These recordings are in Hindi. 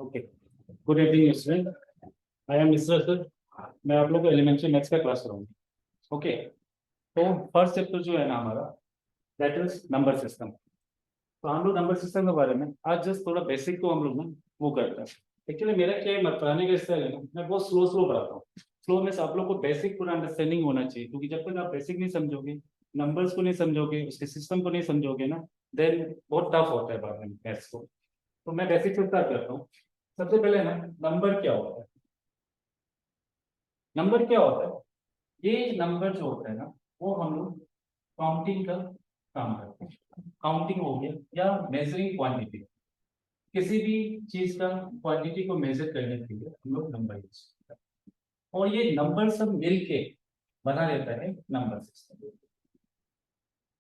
Okay, good evening student. I am mister sir. मैं आप लोग को एलिमेंट्री मैथ्स का क्लास कराऊंगा। ओके, तो फर्स्ट चैप्टर जो है ना हमारा, दैट इज नंबर सिस्टम। तो हम लोग नंबर सिस्टम के बारे में आज जस्ट थोड़ा बेसिक को हम लोग ना वो करते हैं। एक्चुअली मेरा क्या है, पढ़ाने का स्टाइल है ना, मैं बहुत स्लो स्लो पढ़ाता हूँ। स्लो में से आप लोग को बेसिक पूरा अंडरस्टैंडिंग होना चाहिए, क्योंकि जब तक आप बेसिक नहीं समझोगे, नंबर्स को नहीं समझोगे, उसके सिस्टम को नहीं समझोगे ना, देन बहुत टफ होता है बाद में मैथ्स को। तो मैं बेसिक से स्टार्ट करता हूँ। सबसे पहले ना, नंबर क्या होता है? नंबर क्या होता है? ये नंबर जो होता है ना, वो हम लोग काउंटिंग का काम करते हैं। काउंटिंग हो गया या मेजरिंग क्वांटिटी, किसी भी चीज का क्वांटिटी को मेजर करने के लिए हम लोग नंबर यूज करते हैं। और ये नंबर सब मिलके बना देता है नंबर सिस्टम।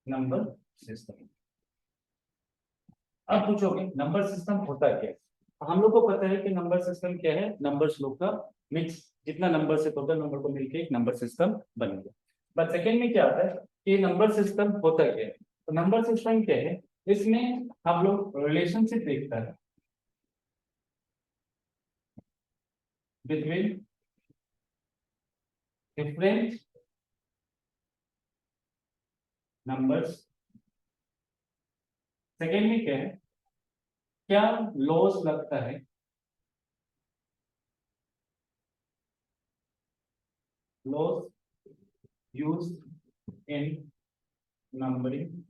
Number system. अब पूछोगे नंबर सिस्टम होता क्या है? हम लोग को पता है कि नंबर सिस्टम क्या है, नंबर्स लोग का मिक्स, जितना नंबर से टोटल नंबर को मिलके एक नंबर सिस्टम बन गया। बट सेकेंड में क्या आता है कि नंबर सिस्टम होता क्या है? तो नंबर सिस्टम क्या है, इसमें हम लोग रिलेशनशिप देखता है बिटवीन डिफरेंट नंबर्स। सेकेंड में क्या है, क्या लॉस लगता है, loss use in numbering.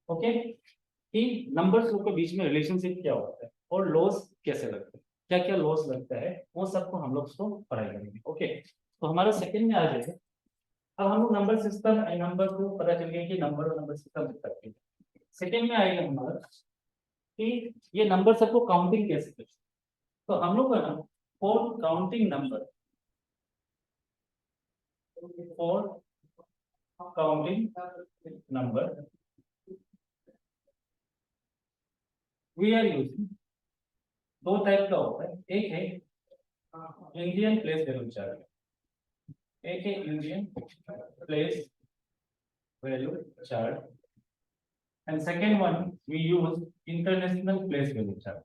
Okay, कि नंबर्स लोग के बीच में रिलेशनशिप क्या होता है और लॉस कैसे लगता है, क्या क्या लॉस लगता है, वो सबको हम लोग उसको पढ़ाई करेंगे। ओके, तो हमारा सेकंड में आ जाएगा। अब हम लोग नंबर सिस्टम, नंबर को पता चल गया कि नंबर और नंबर सिस्टम करते हैं। सेकंड में आएगा हमारा कि ये नंबर सबको काउंटिंग कैसे करते हैं। तो हम लोग का ना, for counting number, for counting number we are using, दो टाइप का होता है। एक है इंडियन प्लेस वैल्यू चार्ट, एक है Indian place value chart, and second one we use international place value chart.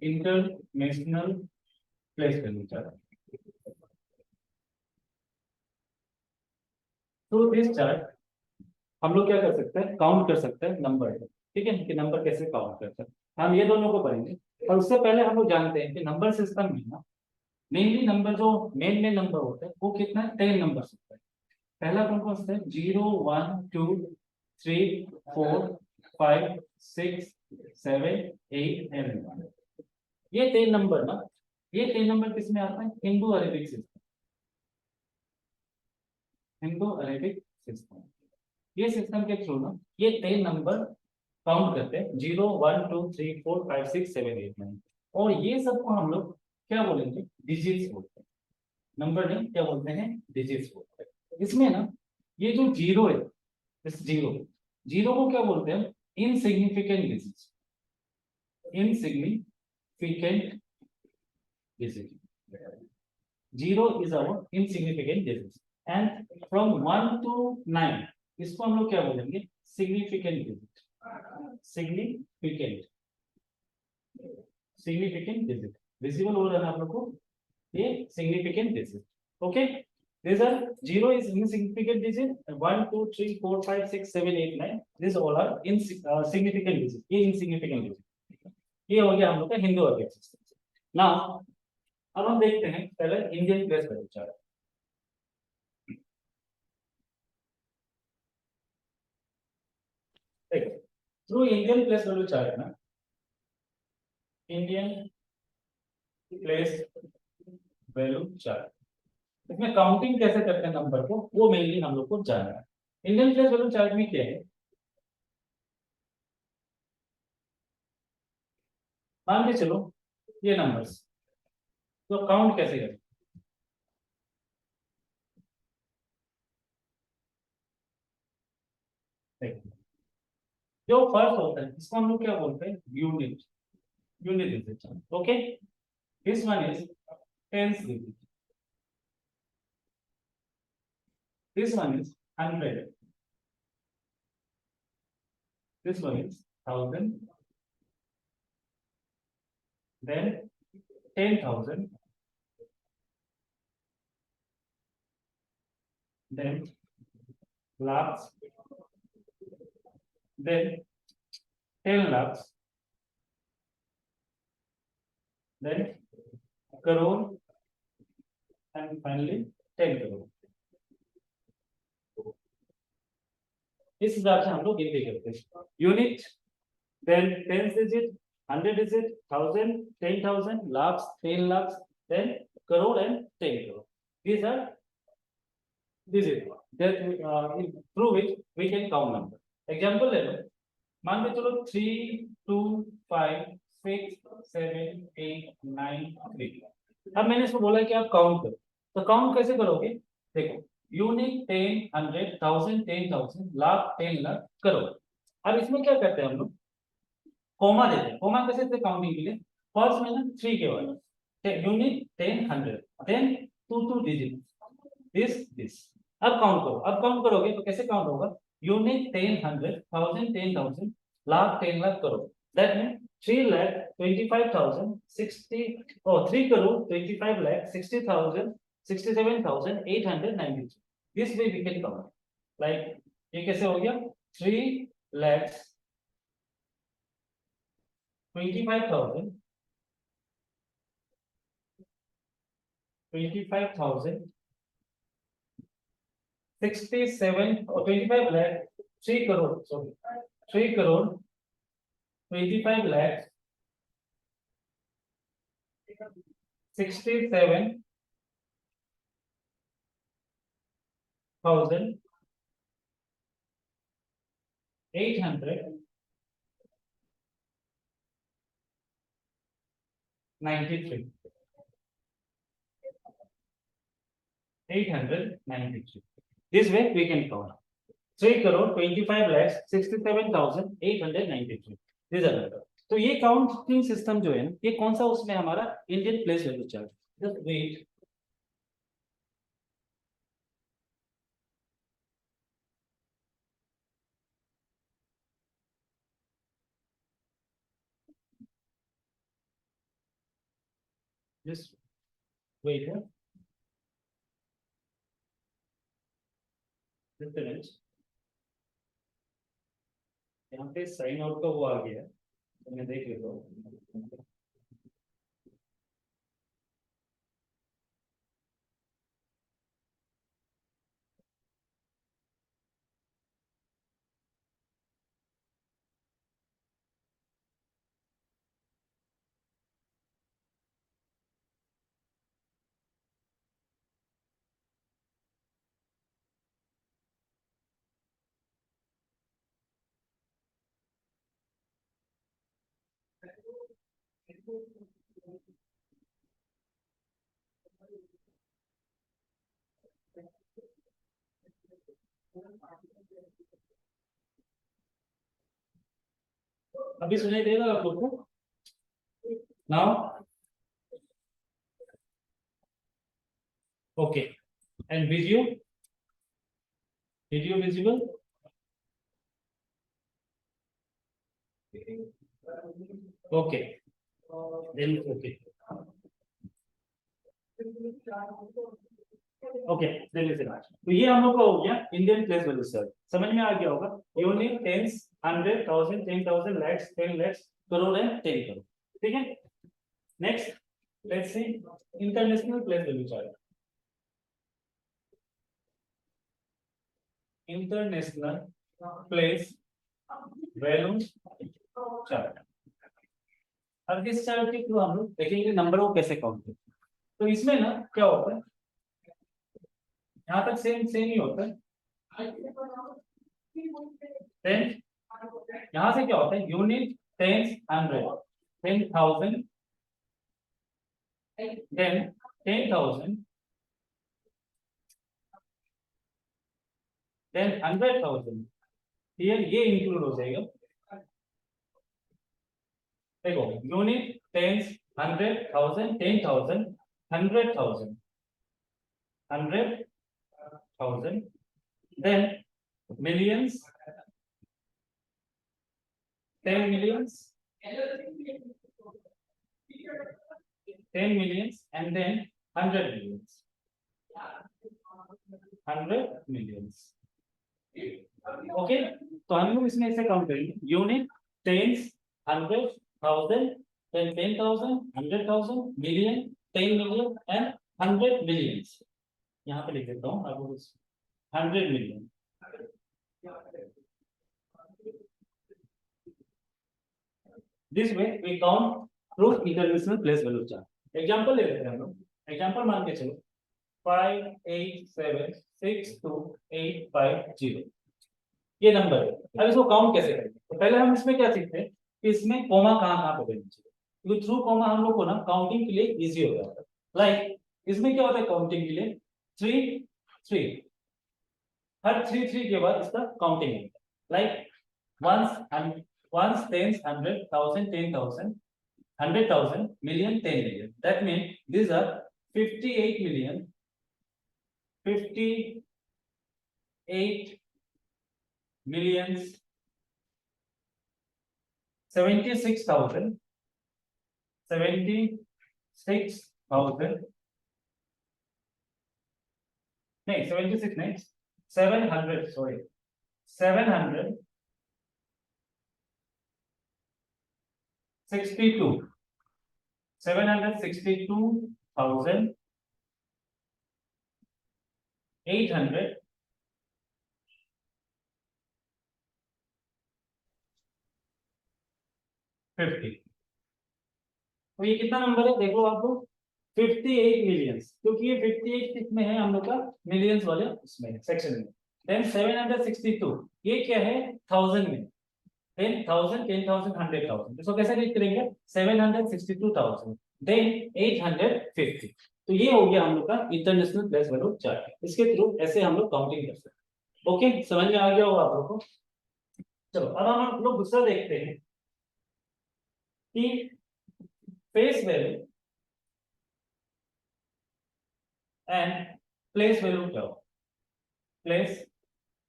International place value chart. तो दिस चार्ट हम लोग क्या कर सकते हैं, काउंट कर सकते हैं नंबर। ठीक है कि नंबर कैसे काउंट करते हैं, हम ये दोनों को पढ़ेंगे। और उससे पहले हम लोग जानते हैं कि नंबर सिस्टम में ना, मेनली नंबर जो मेन मेन नंबर होते हैं वो कितना है, 10 नंबर होते हैं। पहला कौन कौन सा है, 0, 1, 2, 3, 4, 5, 6, 7, 8 एंड 1। ये 10 नंबर ना, ये 10 नंबर किस में आता है, Hindu Arabic system. Hindu Arabic system, ये सिस्टम के थ्रू ना ये 10 नंबर काउंट करते हैं, 0, 1, 2, 3, 4, 5, 6, 7, 8, 9। और ये सबको हम लोग क्या बोलेंगे, डिजिट्स बोलते हैं। नंबर नहीं, क्या बोलते हैं, डिजिट्स बोलते हैं। इसमें ना ये जो जीरो है, इस जीरो, जीरो को क्या बोलते हैं, insignificant digits. Insignificant digit, zero is our insignificant digit. And from 1 to 9 इसको हम लोग क्या बोलेंगे, significant digit. Significant, significant digit visible हो रहा है आप लोग को, ये significant digit. Okay, these are, 0 is insignificant digit, 1, 2, 3, 4, 5, 6, 7, 8, 9, these all are significant digit, ये insignificant digit। ये हो गया हम लोग का हिंदू अरबिक सिस्टम। नाउ अब हम देखते हैं पहले इंडियन प्लेस वैल्यू चार्ट। देखो, through Indian place value chart ना, इंडियन प्लेस वैल्यू चार्ट, इसमें काउंटिंग कैसे करते हैं नंबर को, वो मेनली हम लोग को जानना है। इंडियन प्लेस वैल्यू चार्ट में क्या है, मान के चलो ये नंबर्स, तो काउंट कैसे करें। देखो, जो फर्स्ट होता है इसको हम लोग क्या बोलते हैं, unit. Unit digit. Okay, this one is tens digit, this one is hundred, this one is thousand, then 10,000, then lakhs, then 10 lakhs, then crore, and finally 10 crore. इस हिसाब से हम लोग गिनती करते हैं unit, then 10 digit, 100 digit, 1000, 10,000, lakhs, 10 lakhs, then crore and 10 crore. These are digits that through which we can count number. Example ले लो, मान के चलो 3, 2, 5, 6, 7, 8, 9, 3. अब मैंने इसको बोला कि आप काउंट करो, तो काउंट कैसे करोगे? देखो, यूनिट 10, 100, 1000, 10,000, लाख, 10 लाख, करोड़. अब इसमें क्या करते हैं हम लोग? कोमा देते हैं. कोमा कैसे देते काउंटिंग के लिए? फर्स्ट में ना 3 के बाद यूनिट 10, 100, देन 2 डिजिट, दिस. अब काउंट करो. अब काउंट करोगे तो कैसे काउंट होगा? Unit 10, 100, 1000, 10,000, lakh, 10 lakh, crore. That mean 3 lakh 25,000 60 or 3 crore 25 lakh 60,000 67,893. This way we can count. Like ये कैसे हो गया? 3 lakhs 25,000 67 or 25 lakh 3 crore, sorry, 3 crore 25 lakhs 67,893. 893. This way we can count. 3 crore 25 lakhs 67,893. These are the. तो ये काउंटिंग सिस्टम जो है ना, ये कौन सा उसमें हमारा इंडियन प्लेस वैल्यू चल रहा है. Just wait. जस्ट वेट है. यहाँ पे साइन आउट का वो आ गया है, तो मैं देख लेता हूँ. अभी सुनाई देगा आप लोग को? Now okay. And video visible? Okay, then okay. Okay, तो ये हम लोग का हो गया इंडियन प्लेस वैल्यू. सर समझ में आ गया होगा? Unit, tens, 100, 1000, 10,000, lakhs, 10 lakhs, crore है 10 करोड़. ठीक है. Next let's see international place value chart. International place value chart. अब इस चार्ट के थ्रू हम लोग देखेंगे नंबर को कैसे काउंट करते हैं. तो इसमें ना क्या होता है, यहाँ तक सेम ही होता है. देन यहाँ से क्या होता है? Unit, tens, 100, 10,000, then 10,000, then 100,000. Here ये इंक्लूड हो जाएगा. देखो, unit, tens, 100,000, 10,000, 100,000, 100,000, then millions, 10 millions, 10 millions and then 100 millions. 100 millions. Okay, तो हम लोग इसमें ऐसे काउंट करेंगे, unit, tens, 100, 1000, then 10,000, 100,000, million, 10 million and 100 millions. यहाँ पे लिख देता हूँ आपको 100 million. This way we count through international place value chart. Example ले लेते हैं हम लोग. एग्जांपल मान के चलो 58762850 ये नंबर है. अब इसको काउंट कैसे करेंगे? तो पहले हम इसमें क्या सीखते हैं कि इसमें कोमा कहाँ पे देना चाहिए, क्योंकि थ्रू कोमा हम लोग को ना काउंटिंग के लिए इजी हो जाता है. लाइक इसमें क्या होता है काउंटिंग के लिए 3 3, हर 3 3 के बाद इसका काउंटिंग है. Like once tens 100,000 10,000 100,000 million 10 million. That means these are 58 million 58 millions 76,000 नहीं 76 नहीं 700 sorry 762 762,850 तो ये कितना नंबर है देख लो आप लोग 58 मिलियंस, क्योंकि ये 58 कितने हैं हम लोग का मिलियंस वाले उसमें सेक्शन में. देन 762 ये क्या है 1000 में. देन 1000 10,000 100,000 इसको कैसे रीड करेंगे 762,000 देन 850. तो ये हो गया हम लोग का इंटरनेशनल प्लेस वैल्यू चार्ट. इसके थ्रू ऐसे हम लोग काउंटिंग कर सकते हैं. ओके, समझ में आ गया होगा आप लोग को. चलो अब हम लोग दूसरा देखते हैं कि face value and place value क्या हो. प्लेस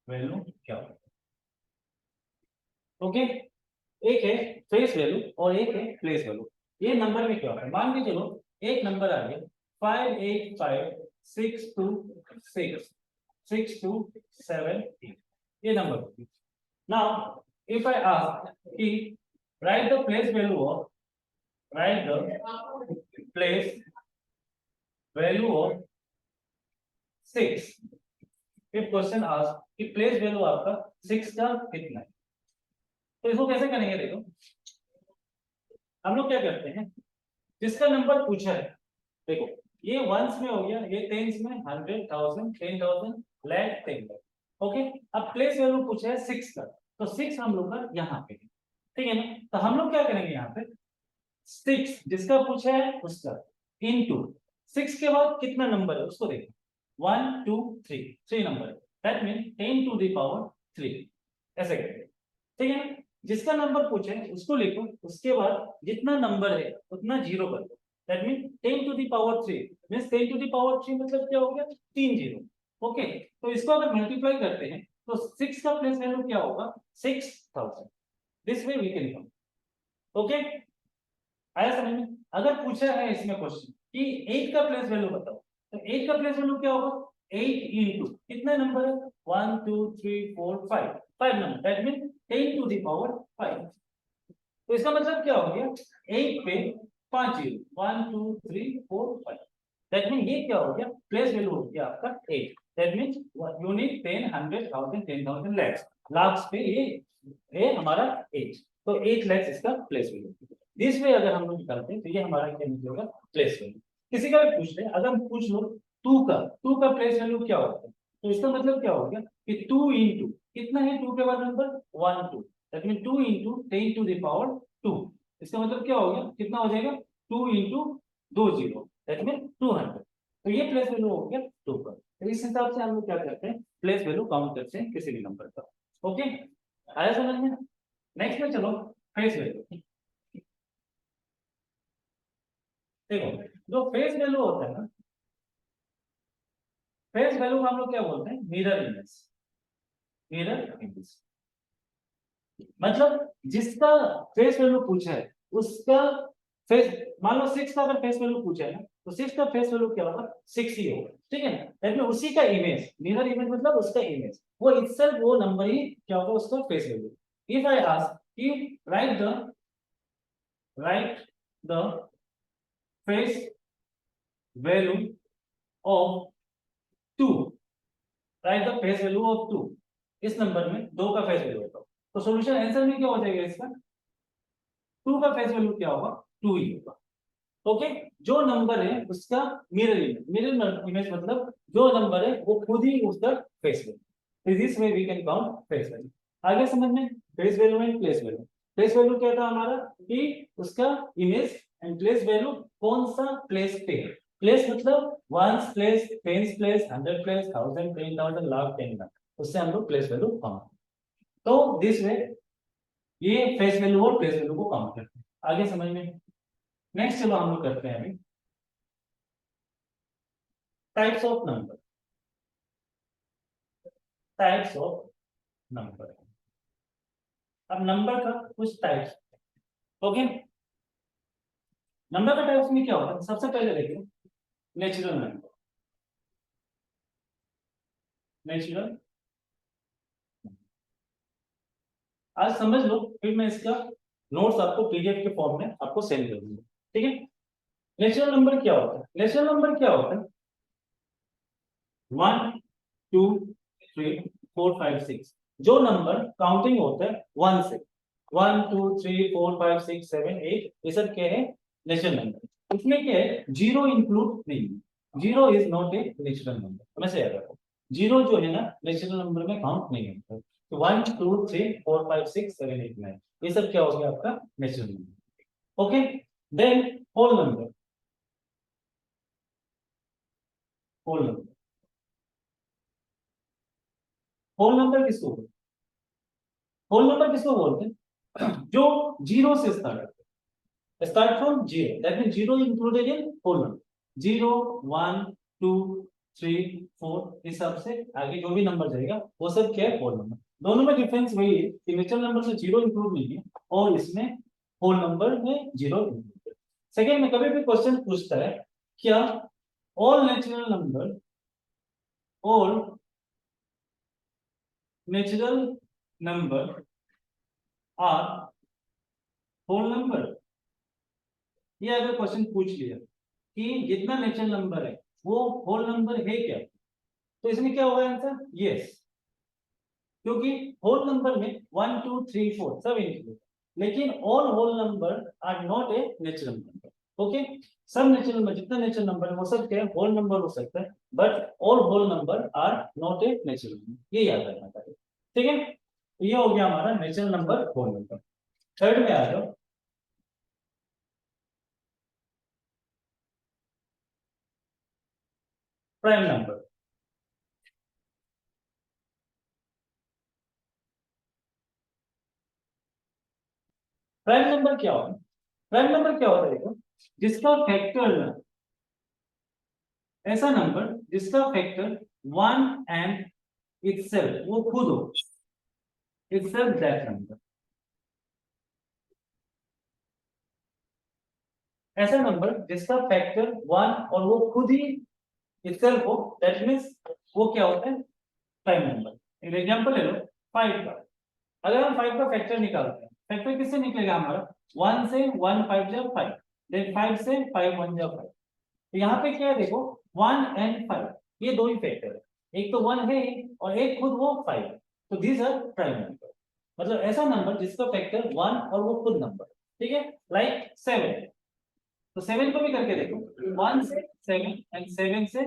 वैल्यू क्या हो. ओके, एक है फेस वैल्यू और एक है प्लेस वैल्यू. ये नंबर में क्या होता है, मान के चलो एक नंबर आ गया 5856626627 ये नंबर होगी. नाउ इफ आई आस्क कि write the place value of value of 6. if question ask कि प्लेस वैल्यू आपका 6 का कितना है, तो इसको कैसे करेंगे. देखो हम लोग क्या करते हैं, जिसका नंबर पूछा है, देखो ये वंस में हो गया, ये टेंस में 100,000 10,000 लाख 10 लाख. ओके, अब प्लेस वैल्यू पूछा है 6 का, तो 6 हम लोग का यहाँ पे, ठीक है ना. तो हम लोग क्या करेंगे यहाँ पे 6 जिसका पूछा है उसका इनटू 6 के बाद कितना नंबर है उसको देखो 1 2 3 3 नंबर है. That mean 10 to the power 3 ऐसे करके, ठीक है. जिसका नंबर पूछे उसको लिखो, उसके बाद जितना नंबर है उतना जीरो कर दो. That mean 10 to the power 3 means 10 to the power 3 मतलब क्या हो गया 3 जीरो. ओके, तो इसको अगर मल्टीप्लाई करते हैं तो 6 का प्लेस वैल्यू क्या होगा 6,000. This way we can come. Okay, आया समझ में. अगर पूछा है इसमें क्वेश्चन कि 8 का प्लेस वैल्यू बताओ, तो 8 का प्लेस वैल्यू क्या होगा 8 इनटू कितना नंबर है 1 2 3 4 5 5 number. That mean 10 to the power 5. तो इसका मतलब क्या हो गया 8 पे 5 जीरो 1 2 3 4 5. दैट मीन ये क्या हो गया प्लेस वैल्यू हो गया आपका 8. That mean unit 10 100,000 10,000 lakhs lakhs पे ये है हमारा 8. तो 8 lakhs इसका प्लेस वैल्यू. दिस वे अगर हम लोग निकालते हैं तो ये हमारा क्या निकलेगा प्लेस वैल्यू. किसी का भी पूछ ले, अगर हम पूछ लो 2 का प्लेस वैल्यू क्या होता है, तो इसका मतलब क्या हो गया कि 2 इनटू कितना है 2 के बाद number 1 2. That mean 2 into 10 to the power 2. इसका मतलब क्या हो गया कितना हो जाएगा 2 इनटू 2 जीरो दैट मीन 200. तो ये प्लेस वैल्यू हो गया 2 का. तो इस हिसाब से हम लोग क्या करते हैं प्लेस वैल्यू काउंट करते हैं किसी भी नंबर का. ओके, आया समझ में. नेक्स्ट में चलो फेस वैल्यू. देखो जो फेस वैल्यू होता है ना, फेस वैल्यू को हम लोग क्या बोलते हैं मिरर इमेज. मिरर इमेज मतलब जिसका फेस वैल्यू पूछा है उसका फेस, मान लो 6 का अगर फेस वैल्यू पूछा है ना, तो 6 का फेस वैल्यू क्या होगा, 6 ही होगा, ठीक है ना। दैट मीन उसी का इमेज, मिरर इमेज मतलब उसका इमेज, वो इटसेल्फ वो नंबर ही क्या होगा, उसका face value. If I ask कि write the face value of 2, write the face value of 2, इस नंबर में 2 का फेस वैल्यू होगा, तो सॉल्यूशन आंसर में क्या हो जाएगा इसका, 2 का फेस वैल्यू क्या होगा, 2 ही होगा। ओके, जो नंबर है उसका मिरर इमेज, मिरर इमेज मतलब जो नंबर है वो खुद ही उसका face value, this way we can count face value. आगे समझ में, face value and place value. Face value क्या था हमारा कि उसका इमेज, एंड प्लेस वैल्यू कौन सा प्लेस पे है, प्लेस मतलब ones place, tens place, 100 place, 1000, 10,000, lakh, 10 lakh, उससे हम लोग प्लेस वैल्यू काउंट, तो दिस वे ये फेस वैल्यू और प्लेस वैल्यू को काउंट करते हैं। आगे समझ में, नेक्स्ट चलो हम लोग करते हैं अभी types of number, types of number. अब नंबर का कुछ टाइप्स, ओके, नंबर का टाइप्स में क्या होता है, सबसे पहले देखिए नेचुरल नंबर, नेचुरल, आज समझ लो, फिर मैं इसका नोट्स आपको पीडीएफ के फॉर्म में आपको सेंड कर दूंगा, ठीक है। नेचुरल नंबर क्या होता है, नेचुरल नंबर क्या होता है, 1 2 3 4 5 6, जो नंबर काउंटिंग होता है 1 से, 1 2 3 4 5 6 7 8, ये सब क्या है, नेचुरल नंबर। इसमें क्या है, जीरो इंक्लूड नहीं है, zero is not a natural number, हमेशा याद रखो, जीरो जो है ना नेचुरल नंबर में काउंट नहीं होता, तो 1 2 3 4 5 6 7 8 9, ये सब क्या हो गया आपका natural number. Okay, then whole number, whole number, whole number किसको बोलते हैं, होल नंबर किसको बोलते हैं, जो जीरो से start from zero, that mean zero included in whole number, 0 1 2 3 4, इस हिसाब से आगे जो भी नंबर जाएगा वो सब क्या है, होल नंबर। दोनों में डिफरेंस वही है कि नेचुरल नंबर से जीरो इंक्लूड नहीं है और इसमें होल नंबर में जीरो इंक्लूड है। सेकेंड में कभी भी क्वेश्चन पूछता है क्या all natural number, all natural number are whole number, ये अगर क्वेश्चन पूछ लिया कि जितना नेचुरल नंबर है वो होल नंबर है क्या, तो इसमें क्या होगा आंसर, यस, क्योंकि होल नंबर में 1 2 3 4 सब इंक्लूड, लेकिन all whole number are not a natural number. Okay, सब नेचुरल नंबर, जितना नेचुरल नंबर है वो सब क्या है, होल नंबर हो सकता है, but all whole number are not a natural number, ये याद रखना चाहिए, ठीक है। तो ये हो गया हमारा natural number, whole number. Third में आ जाओ, प्राइम नंबर। प्राइम नंबर क्या होता है, प्राइम नंबर क्या होता है, देखो जिसका फैक्टर, ऐसा नंबर जिसका फैक्टर वन एंड इटसेल्फ, वो खुद हो, इटसेल्फ दैट नंबर, ऐसा नंबर जिसका फैक्टर वन और वो खुद ही इटसेल्फ हो, दैट मींस वो क्या होता है, प्राइम नंबर। एक एग्जांपल ले लो 5 का, अगर हम 5 का फैक्टर निकालते हैं, फैक्टर किससे निकलेगा हमारा, 1 से, 1 5 जा 5, देन 5 से 5 1 जा 5, तो यहाँ पे क्या है देखो, 1 एंड 5 ये दो ही फैक्टर है, एक तो 1 है और एक खुद वो 5 है, तो दीज आर प्राइम नंबर, मतलब ऐसा नंबर जिसका फैक्टर 1 और वो खुद नंबर, ठीक है, लाइक 7, तो 7 को भी करके देखो, 1 से 7 एंड 7 से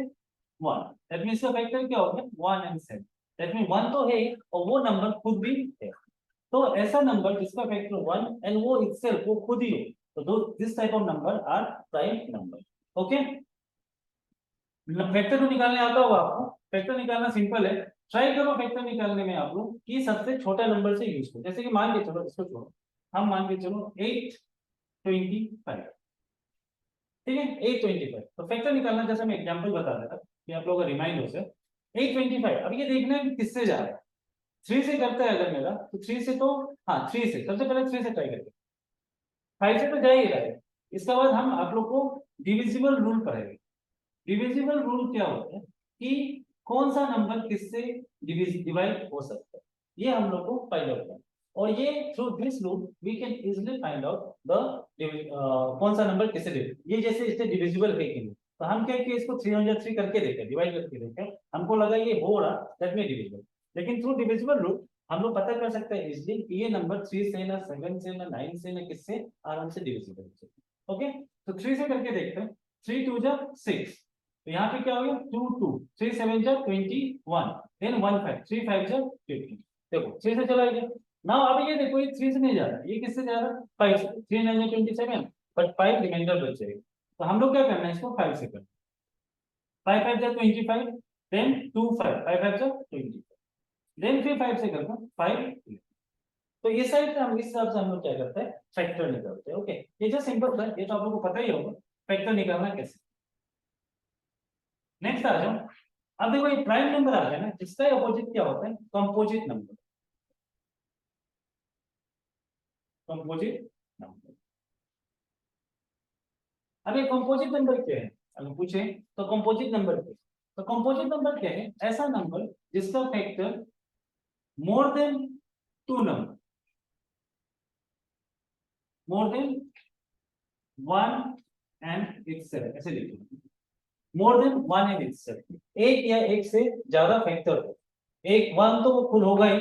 1, दैट मींस का फैक्टर क्या हो गया, 1 एंड 7, दैट मीन 1 तो है ही और वो नंबर खुद भी है, तो ऐसा नंबर जिसका फैक्टर 1 एंड वो इटसेल्फ वो खुद ही हो, तो दो this type of number are prime number. Okay, factor तो निकालने आता होगा आपको, फैक्टर निकालना सिंपल है, ट्राई करो फैक्टर निकालने में आप लोग कि सबसे छोटा नंबर से यूज करो, जैसे कि मान के चलो, इसको छोड़ो, हम मान के चलो 825, ठीक है, 825, तो फैक्टर निकालना जैसे मैं एग्जांपल बता देता कि आप लोगों का रिमाइंड हो जाए, 825, अब ये देखना है कि किससे जा रहा है, 3 से करता है अगर मेरा, तो 3 से तो, हाँ 3 से, सबसे पहले 3 से ट्राई करते, 5 से तो जा ही रहा है, इसके बाद हम आप लोग को डिविजिबल रूल पढ़ेंगे। डिविजिबल रूल क्या होता है कि कौन सा नंबर किससे डिवाइड हो सकता है, ये हम लोग को फाइंड आउट करना है। और ये through this rule we can easily find out the कौन सा नंबर किससे डिवाइड, ये जैसे इससे डिविजिबल है कि नहीं, तो हम क्या किए इसको 303 करके देखें, डिवाइड करके देखें, हमको लगा ये हो रहा दैट मीन डिविजिबल। लेकिन थ्रू डिविजिबल रूल हम लोग पता कर सकते हैं इजीली कि ये नंबर 3 से ना 7 से ना 9 से ना किससे आराम से डिविजिबल है। ओके, तो 3 से करके देखते हैं। 3 2 जा 6, तो यहाँ पे क्या हो गया 2 2, 3 7 जा 21, देन 1 5, 3 5 जा 50। देखो 3 से चला गया। नाउ अब ये देखो ये 3 से नहीं जा रहा, ये किससे जा रहा है 5 से। 3 9 जा 27, बट 5 रिमाइंडर बच जाएगा। तो हम लोग क्या करना है इसको 5 से करना। 5 5 जा 25, देन 2 5, 5 5 जा 20, देन फिर 5 से करना 5। तो ये साइड हम इस हिसाब से हम लोग क्या करते हैं फैक्टर निकालते हैं। ओके, ये जो सिंपल था ये तो आप लोगों को पता ही होगा फैक्टर निकालना कैसे। नेक्स्ट आ जाओ। अब देखो ये प्राइम नंबर आ गया ना, इसका अपोजिट क्या होता है कंपोजिट नंबर। कंपोजिट नंबर, अब ये कंपोजिट नंबर क्या है अगर पूछे तो कंपोजिट नंबर क्या है, तो कंपोजिट नंबर क्या है ऐसा नंबर जिसका factor more than 2 number, more than 1 and itself, ऐसे लिखो मोर देन 1 एंड itself, एक या एक से ज्यादा फैक्टर हो। एक 1 तो वो खुद होगा ही,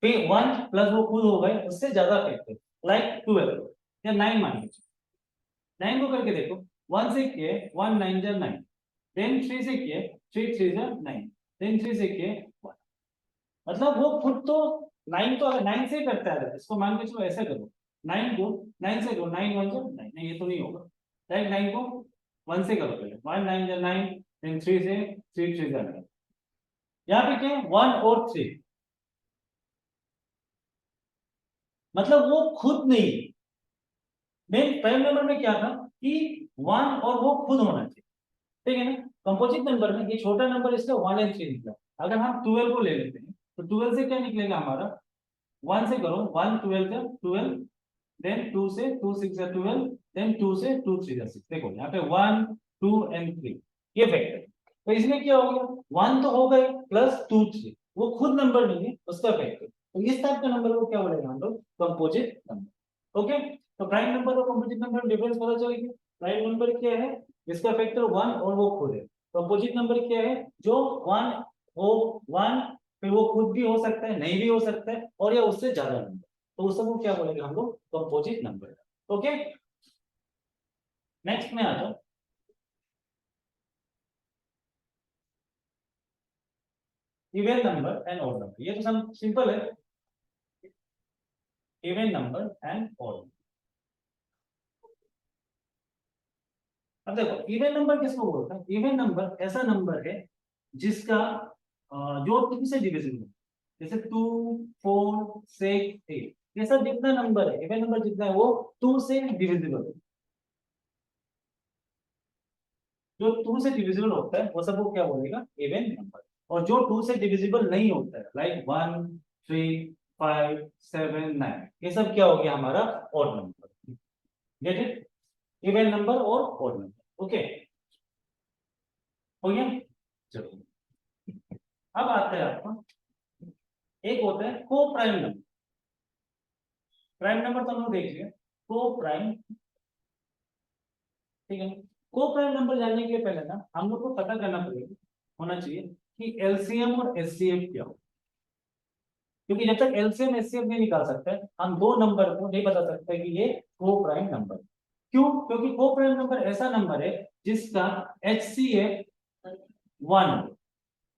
फिर 1 प्लस वो खुद होगा ही, उससे ज्यादा फैक्टर लाइक 12 या 9 मान लीजिए। 9 को करके देखो, 1 से किए 1 9 जा 9, देन 3 से किए 3 3 जा 9, देन 3 से किए 1। मतलब वो खुद तो 9 तो अगर 9 से ही करता है, इसको मान के चलो ऐसे करो 9 को 9 से करो 9 1 जा 9, नहीं ये तो नहीं होगा। डायरेक्ट 9 को 1 से करो, पहले 1 9 जा 9, देन 3 से 3 3 जा 9। यहाँ पे क्या है 1 और 3, मतलब वो खुद नहीं। मेन प्राइम नंबर में क्या था कि 1 और वो खुद होना चाहिए, ठीक है ना। कंपोजिट नंबर में ये छोटा नंबर इसका 1 एंड 3 निकला। अगर हम 12 को ले लेते हैं तो 12 से क्या निकलेगा हमारा 1 से करो 1 12 जा 12, देन 2 से 2 6 जा 12, देन 2 से 2 3 जा 6। देखो यहाँ पे 1 2 एंड 3 ये फैक्टर, तो इसमें क्या हो गया 1 तो हो गए प्लस 2 3, वो खुद नंबर नहीं है उसका फैक्टर। तो इस टाइप का नंबर को क्या बोलेंगे हम लोग कंपोजिट नंबर। ओके, तो प्राइम नंबर और कंपोजिट नंबर में डिफरेंस पता चलेगी। प्राइम नंबर क्या है जिसका फैक्टर 1 और वो खुद है। कंपोजिट नंबर क्या है जो 1 हो 1, फिर वो खुद भी हो सकता है नहीं भी हो सकता है और या उससे ज्यादा नंबर, तो उस सबको क्या बोलेंगे हम लोग कंपोजिट नंबर। ओके, नेक्स्ट में आ जाओ। Even number and odd number, ये तो सब सिंपल है। इवन नंबर एंड ऑड, अब देखो इवन नंबर किसको बोलते हैं। इवन नंबर ऐसा नंबर है जिसका जो 2 से डिविजिबल, जैसे 2 4 6 8, ये सब जितना नंबर है इवन नंबर जितना है वो 2 से डिविजिबल है। जो 2 से डिविजिबल होता है वो सब को क्या बोलेगा इवन नंबर। और जो 2 से डिविजिबल नहीं होता है लाइक 1 3 5 7 9, ये सब क्या हो गया हमारा odd number. Get it, even number और ऑड नंबर। ओके, हो गया। चलो अब आता है आपका एक होता है को प्राइम नंबर। प्राइम नंबर तो हम लोग देख लिया, को प्राइम, ठीक है। को प्राइम नंबर जानने के लिए पहले ना हम लोग को पता करना पड़ेगा, होना चाहिए कि एलसीएम और एचसीएफ क्या हो। क्योंकि जब तक एलसीएम एचसीएफ नहीं निकाल सकते हम दो नंबर को नहीं बता सकते कि ये को प्राइम नंबर। क्यों? क्योंकि को प्राइम नंबर ऐसा नंबर है जिसका एचसीएफ 1,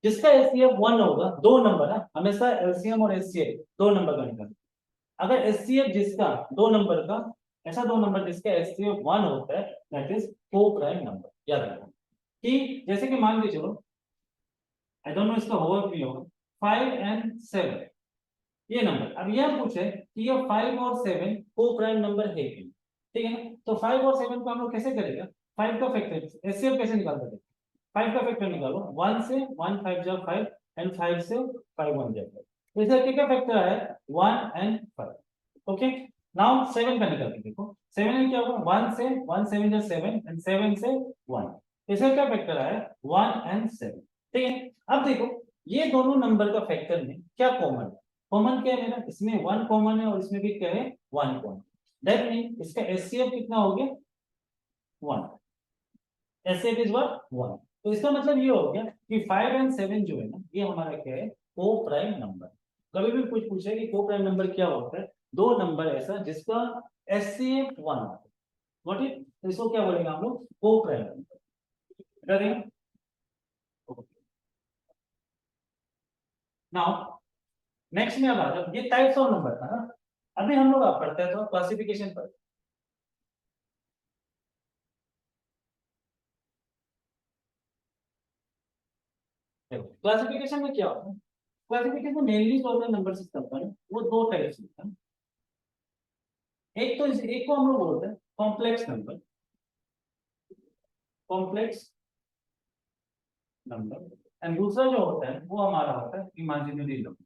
जिसका एचसीएफ 1 होगा, दो नंबर है हमेशा एलसीएम और एचसीएफ दो नंबर का निकाल। अगर एचसीएफ जिसका दो नंबर का, ऐसा दो नंबर जिसका एचसीएफ 1 होता है दैट इज को प्राइम नंबर। याद रखो कि जैसे कि मान के चलो, आई डोंट नो इसका होगा कि नहीं होगा, 5 एंड 7 ये नंबर। अब यह पूछे कि ये 5 और 7 को प्राइम नंबर है कि नहीं, ठीक है ना। तो 5 और 7 को हम लोग कैसे करेगा, 5 का फैक्टर एचसीएफ कैसे निकाल सकते हैं, 5 का फैक्टर निकालो 1 से 1 5 जा 5 एंड 5 से 5 1 जा 5, तो इसका क्या फैक्टर है 1 एंड 5। ओके, नाउ 7 का निकाल के देखो, 7 में क्या होगा, 1 से 1 7 जा 7 एंड 7 से 1, इसका क्या फैक्टर आया 1 एंड 7, ठीक है। अब देखो ये दोनों नंबर का फैक्टर में क्या कॉमन है, कॉमन क्या है मेरा, इसमें 1 कॉमन है और इसमें भी क्या है 1 कॉमन, दैट मीन इसका एचसीएफ कितना हो गया 1, एचसीएफ इज व्हाट 1। तो इसका मतलब ये हो गया कि 5 एंड 7 जो है ना ये हमारा क्या है को प्राइम नंबर। कभी भी कुछ पूछे कि को प्राइम नंबर क्या होता है, दो नंबर ऐसा जिसका एचसीएफ 1 होता है, व्हाट इज, तो इसको क्या बोलेंगे हम लोग को प्राइम नंबर। नाउ नेक्स्ट में अब आ जाओ, ये टाइप्स ऑफ नंबर था ना, अभी हम लोग आप पढ़ते हैं तो क्लासिफिकेशन पर। क्लासिफिकेशन में क्या होता है, क्लासिफिकेशन मेनली जो होता है नंबर सिस्टम पर वो दो टाइप से होता है, एक तो एक को हम लोग बोलते हैं complex number, complex number, and दूसरा जो होता है वो हमारा होता है इमेजिनरी नंबर,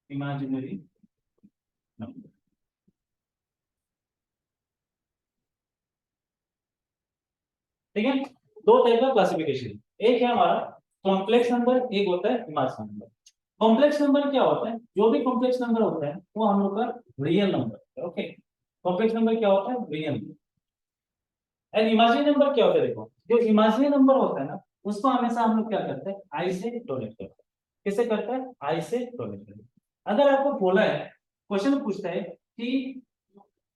इमेजिनरी नंबर, ठीक है। दो टाइप का क्लासिफिकेशन, एक है हमारा कॉम्प्लेक्स नंबर, एक होता है इमेजिनरी नंबर। कॉम्प्लेक्स नंबर क्या होता है, जो भी कॉम्प्लेक्स नंबर होता है वो हम लोग का रियल नंबर है, ओके। कॉम्प्लेक्स नंबर क्या होता है real number, and imaginary number क्या होता है, देखो जो इमेजिनरी नंबर होता है ना उसको हमेशा हम लोग क्या करते हैं आई से डोनेट करते हैं, किसे करते हैं आई से डोनेट करते हैं। अगर आपको बोला है, क्वेश्चन पूछता है कि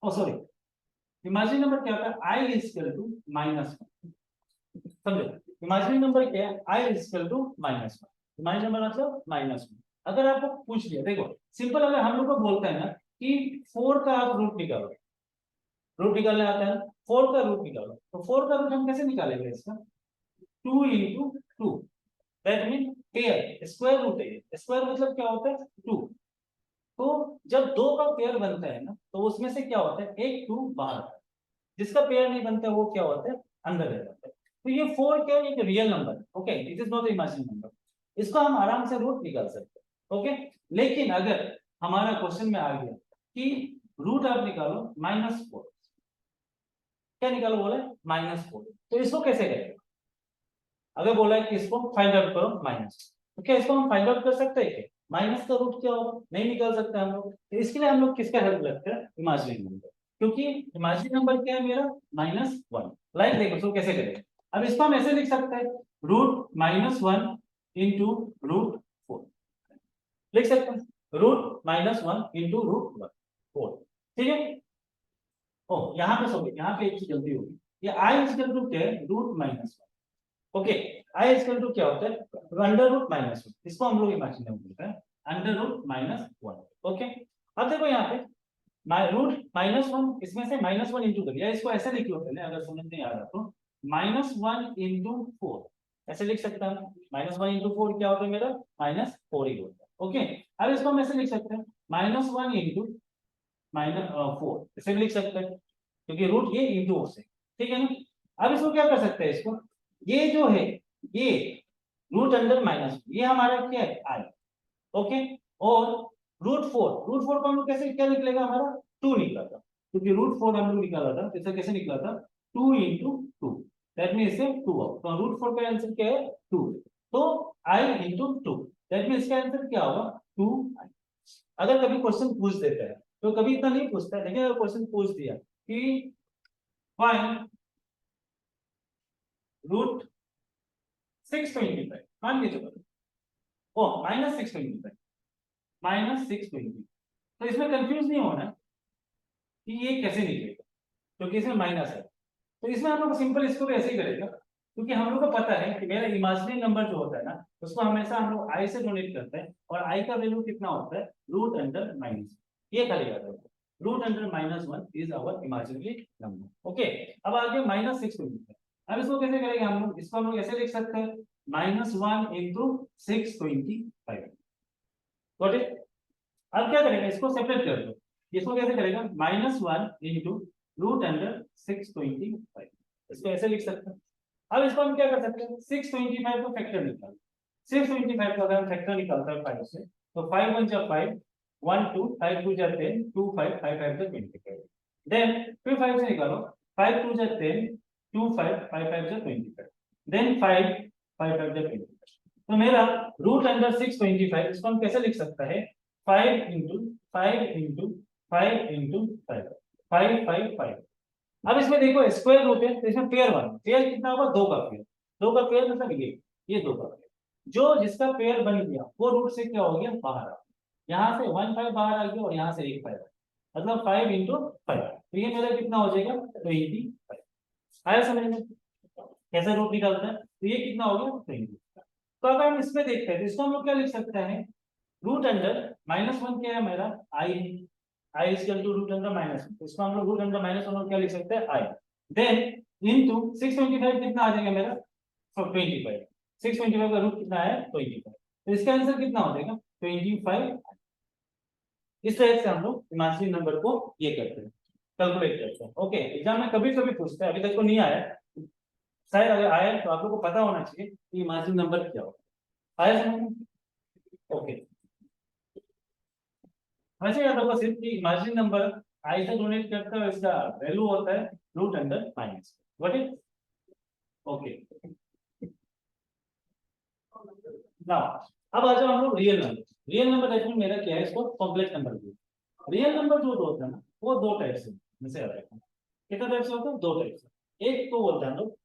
ओ सॉरी, इमेजिनरी नंबर क्या होता है I is equal to minus, समझो इमेजिनरी नंबर क्या है I is equal to minus, imaginary number मतलब माइनस। अगर आपको पूछ लिया, देखो सिंपल, अगर हम लोग को बोलते हैं ना कि 4 का आप रूट निकालो, रूट निकालने आता है, 4 का रूट निकालो, तो 4 का रूट हम कैसे निकालेंगे इसका, 2 into 2, that mean pair, square root है, स्क्वायर मतलब क्या होता है 2। तो जब दो का पेयर बनता है ना तो उसमें से क्या होता है एक 2 बाहर आता है, जिसका पेयर नहीं बनता वो क्या होता है अंदर रह जाता है। तो ये 4 क्या है एक real number, okay, it is not imaginary number, इसको हम आराम से रूट निकाल सकते हैं, ओके। लेकिन अगर हमारा क्वेश्चन में आ गया कि रूट आप निकालो -4, क्या निकालो बोले -4, तो इसको कैसे करेंगे, अगर बोला है कि इसको फाइंड आउट करो माइनस, तो क्या इसको हम फाइंड आउट कर सकते हैं क्या, माइनस का रूट क्या होगा नहीं निकाल सकते हम लोग, तो इसके लिए हम लोग किसका हेल्प लेते हैं इमेजिनरी नंबर, क्योंकि इमेजिनरी नंबर क्या है मेरा -1, लाइक देखो इसको कैसे करें, अब इसको हम ऐसे लिख सकते हैं √-1 इंटू √4, लिख सकते हैं √-1 इंटू √4, ठीक है। ओ यहाँ पे सॉरी, यहाँ पे एक चीज गलती होगी, ये आई इक्वल टू क्या है √-1, ओके। आई इक्वल टू क्या होता है √-1, इसको हम लोग इमेजिनरी नंबर बोलते हैं √-1, ओके। अब देखो यहाँ पे √-1, इसमें से -1 इंटू कर दिया, इसको ऐसे लिख लो पहले अगर समझ नहीं आ रहा तो, -1 इंटू 4 ऐसे लिख सकता हूं, -1 इंटू 4 क्या होता है मेरा -4 ही होता है, ओके। अब इसको हम ऐसे लिख सकते हैं -1 इंटू -4 ऐसे भी लिख सकते हैं, क्योंकि रूट ये इंटू से, ठीक है ना। अब इसको क्या कर सकते हैं, इसको ये जो है ये √अंडर ये हमारा क्या है आई, ओके। और √4 को हम लोग कैसे क्या निकलेगा हमारा 2 निकला था, क्योंकि √4 हम लोग निकाला था, तो कैसे निकला था 2 इंटू 2, दैट मीन इससे 2 आउट, तो √4 का आंसर क्या है 2, तो आई इंटू 2, दैट मीन इसका आंसर क्या होगा 2। अगर कभी क्वेश्चन पूछ देता है तो कभी इतना नहीं पूछता है, लेकिन अगर क्वेश्चन पूछ दिया कि फाइंड √625, मान के चलो, ओ -625, -620, तो इसमें कंफ्यूज नहीं होना कि ये कैसे निकलेगा, क्योंकि इसमें माइनस है, तो इसमें हम लोग सिंपल इसको भी ऐसे ही करेगा, क्योंकि हम लोग को पता है कि मेरा इमेजिनरी नंबर जो होता है ना उसको हमेशा हम लोग आई से डोनेट करते हैं, और आई का वैल्यू कितना होता है √अंडर-, ये खाली याद रखो, √under is our imaginary number, okay. अब आगे -625, अब इसको कैसे करेंगे हम लोग, इसको हम लोग ऐसे लिख सकते हैं -1 इंटू 625, गॉट इट। अब क्या करेंगे इसको सेपरेट कर दो, इसको कैसे करेगा -1 इंटू √625, इसको ऐसे लिख सकते हैं। अब इसको हम क्या कर सकते हैं 625 को फैक्टर निकाल, 625 का अगर हम फैक्टर निकालते हैं 5 से, तो 5 1 जा 5, 1 2 5 2 जा 10 2 5 5 5 जा 25 देन फिर 5 से निकालो 5 2 जा 10 2 5 5 5 जा 25 देन 5 5 5 जा 25 तो मेरा रूट अंडर 625 इसको हम कैसे लिख सकता है 5 इंटू 5 इंटू 5 इंटू 5 5 5 5 अब इसमें देखो स्क्वायर रूट है तो इसमें पेयर वन पेयर कितना होगा दो का पेयर मतलब ये दो का पेयर जो जिसका पेयर बन गया वो रूट से क्या हो गया बाहर आ यहाँ से 1 5 बाहर आ गया और यहाँ से 1 5 मतलब 5 इंटू 5 तो ये मेरा कितना हो जाएगा 25 आया समझ में कैसे रूट निकालता है तो ये कितना हो गया 20 तो अगर हम इसमें देखते हैं तो इसको हम लोग क्या लिख सकते हैं रूट अंडर -1 क्या है मेरा आई है I equal to root under -1 इसको हम लोग रूट अंडर -1 क्या लिख सकते हैं आई देन इनटू 625 कितना आ जाएगा मेरा 25 625 का रूट कितना है 25 तो इसका आंसर कितना हो जाएगा 25 इस तरह से हम लोग इमेजिनरी नंबर को ये करते हैं कैलकुलेट करते हैं ओके एग्जाम में कभी कभी पूछते हैं अभी तक तो नहीं आया शायद अगर आया तो आप लोगों को पता होना चाहिए कि इमेजिनरी नंबर क्या होगा आया समझ में ओके वैसे याद होगा सिर्फ कि इमेजिनरी नंबर आई से डोनेट करता है इसका वैल्यू होता है root under minus what is okay now अब आ जाओ हम लोग रियल नंबर दैट मीन मेरा क्या है इसको कॉम्प्लेक्स नंबर भी रियल नंबर जो होता है ना वो दो टाइप से जैसे आता है कितना टाइप से होता है दो टाइप से एक तो बोलते हैं हम लोग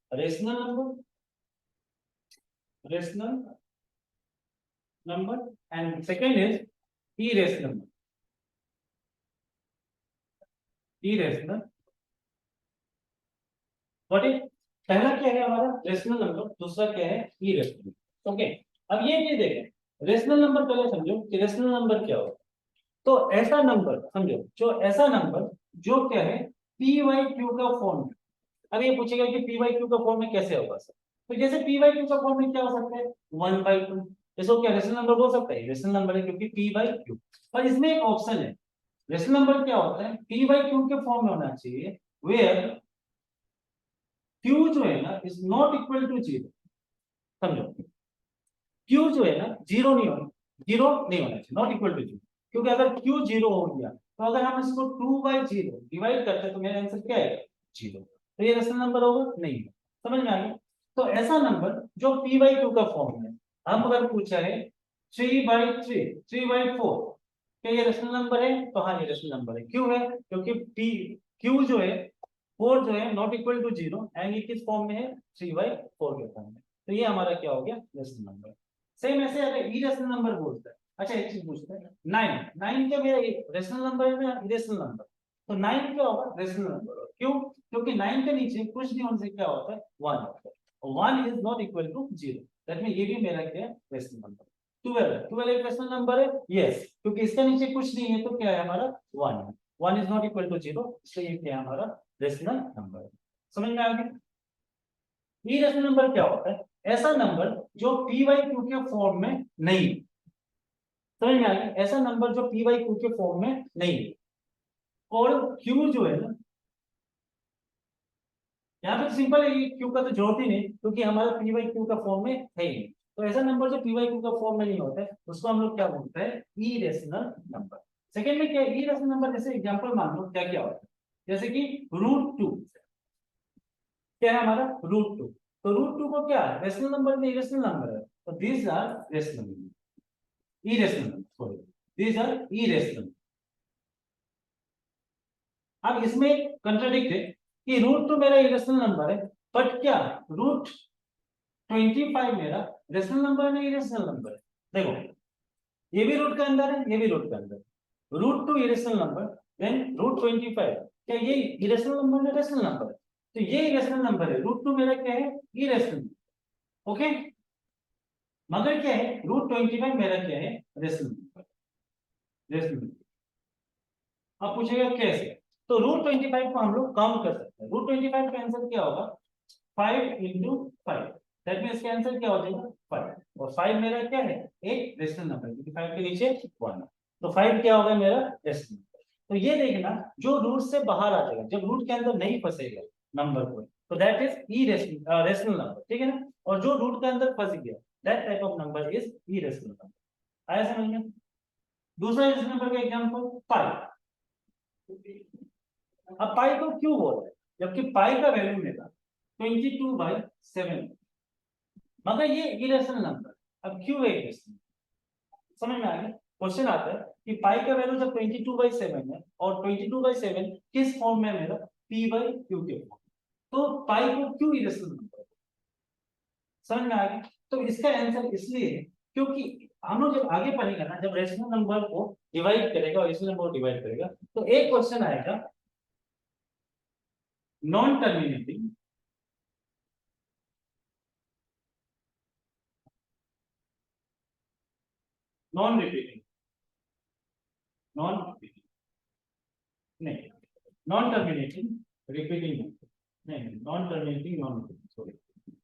rational number and second is irrational what is पहला क्या है हमारा रेशनल नंबर दूसरा क्या है इरेशनल ओके अब ये चीज देखें रेशनल नंबर पहले समझो कि रेशनल नंबर क्या होता है तो ऐसा नंबर समझो जो ऐसा नंबर जो क्या है पी वाई क्यू का फॉर्म में अब ये पूछेगा कि पी वाई क्यू का फॉर्म में कैसे होगा सर तो जैसे पी वाई क्यू का फॉर्म में क्या हो सकता है 1/2 इसको क्या रेशनल नंबर हो सकता है रेशनल नंबर है क्योंकि पी बाई क्यू और इसमें एक ऑप्शन है रेशनल नंबर क्या होता है पी बाई क्यू के फॉर्म में होना चाहिए वेयर क्यू जो है ना is not equal to zero समझो क्यू जो है ना जीरो नहीं होना चाहिए नॉट इक्वल टू जीरो क्योंकि अगर क्यू जीरो हो गया तो अगर हम इसको 2/0 डिवाइड करते हैं तो मेरा आंसर क्या है जीरो तो ये रेशनल नंबर होगा नहीं समझ में आ गया तो ऐसा नंबर जो p बाई क्यू का फॉर्म में हम अगर पूछा है 3/3 3/4 क्या ये रेशनल नंबर है तो हाँ ये रेशनल नंबर है क्यों है क्योंकि p q जो है 4 जो है not equal to zero and ये किस फॉर्म में है 3/4 के फॉर्म में तो ये हमारा क्या हो गया रेशनल नंबर सेम ऐसे अगर इरेशनल नंबर बोलता है अच्छा एक चीज पूछते हैं 9 क्या मेरा रेशनल नंबर है या इरेशनल नंबर तो 9 क्या होगा रेशनल नंबर क्यों क्योंकि 9 के नीचे कुछ नहीं होने से क्या होता है 1 होता है और 1 is not equal to 0 that mean ये भी मेरा क्या है रेशनल नंबर 12 एक रेशनल नंबर है यस क्योंकि इसके नीचे कुछ नहीं है तो क्या है हमारा 1 है 1 इज नॉट इक्वल टू 0 इसलिए ये क्या है हमारा रेशनल नंबर समझ में आ गया इरेशनल नंबर क्या होता है ऐसा नंबर जो p बाई क्यू के फॉर्म में नहीं समझ में आ गया ऐसा नंबर जो p बाई क्यू के फॉर्म में नहीं है और q जो है ना यहाँ पे तो सिंपल है ये q का तो जरूरत ही नहीं क्योंकि हमारा p बाई क्यू का फॉर्म में है ही नहीं तो ऐसा नंबर जो p बाई क्यू का फॉर्म में नहीं होता है उसको हम लोग क्या बोलते हैं इरेशनल नंबर सेकंड में क्या इरेशनल नंबर जैसे एग्जांपल मान लो क्या क्या होता है जैसे कि √2 क्या है हमारा √2 तो √2 को क्या है रेशनल नंबर में इरेशनल नंबर है तो these are rational number irrational sorry these are irrational अब इसमें कंट्राडिक्ट है कि √2 मेरा इरेशनल नंबर है बट क्या √25 मेरा रेशनल नंबर है इरेशनल नंबर है देखो ये भी रूट के अंदर है ये भी रूट के अंदर √2 इरेशनल नंबर देन √25 क्या ये इरेशनल नंबर है रेशनल नंबर है तो ये इरेशनल नंबर है √2 मेरा क्या है इरेशनल ओके मगर क्या है √25 मेरा क्या है रेशनल नंबर अब पूछेगा कैसे तो √25 को हम लोग काउंट कर सकते हैं √25 का आंसर क्या होगा 5 into 5 दैट मींस इसका आंसर क्या हो जाएगा 5 और 5 मेरा क्या है एक रेशनल नंबर क्योंकि 5 के नीचे 1 तो 5 क्या होगा मेरा रेशनल नंबर तो ये देखना जो रूट से बाहर आ जाएगा जब रूट के अंदर नहीं फंसेगा नंबर को तो दैट इज रेशनल नंबर ठीक है ना और जो रूट के अंदर फंस गया that type of number is irrational number आया समझ में दूसरा इरेशनल नंबर का एग्जांपल पाई। अब पाई को क्यों बोल रहे हैं, जबकि पाई का वैल्यू मेरा 22/7, मगर ये इरेशनल नंबर, अब क्यों है इरेशनल, समझ में आ गया। क्वेश्चन आता है कि पाई का वैल्यू जब 22/7 है और 22/7 किस फॉर्म में है मेरा, p/q के फॉर्म, तो पाई को क्यों इरेशनल नंबर, समझ में आ गया। तो इसका आंसर इसलिए क्योंकि हम लोग जब आगे पढ़ेंगे ना, जब रेशनल नंबर को डिवाइड करेगा और रेशनल नंबर को डिवाइड करेगा, तो एक क्वेश्चन आएगा non terminating non repeating non repeating नहीं, नॉन टर्मिनेटिंग रिपीटिंग नहीं, non terminating non repeating, sorry,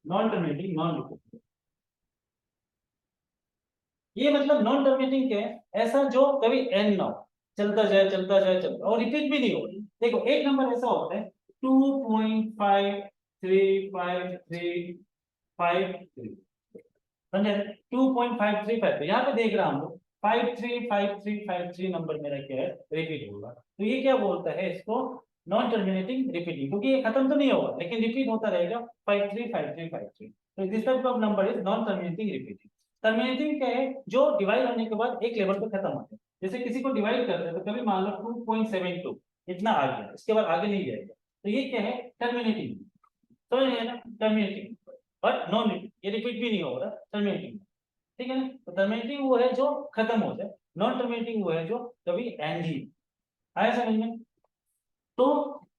non terminating non repeating. ये मतलब नॉन टर्मिनेटिंग क्या है, ऐसा जो कभी एंड ना हो, चलता जाए चलता जाए चलता, और रिपीट भी नहीं हो। देखो एक नंबर ऐसा होता है 2.535353, समझे, 2.535, यहाँ पे देख रहा हम लोग 535353 नंबर मेरा क्या है, रिपीट होगा, तो ये क्या बोलता है इसको, नॉन टर्मिनेटिंग रिपीटिंग, क्योंकि ये खत्म तो नहीं होगा लेकिन रिपीट होता रहेगा 535353, तो this type of number is non terminating repeating. Terminating क्या है, जो डिवाइड होने के बाद एक लेवल पे खत्म होता है, जैसे किसी को डिवाइड करते हैं तो कभी मान लो 2.72 इतना आ गया, इसके बाद आगे नहीं जाएगा, तो ये क्या है, टर्मिनेटिंग, समझ रहे हैं ना, टर्मिनेटिंग, बट नॉन रिपीट, ये रिपीट भी नहीं हो रहा, टर्मिनेटिंग, ठीक है ना। तो टर्मिनेटिंग वो है जो खत्म हो जाए, नॉन टर्मिनेटिंग वो है जो कभी एंड ही, आया समझ में। तो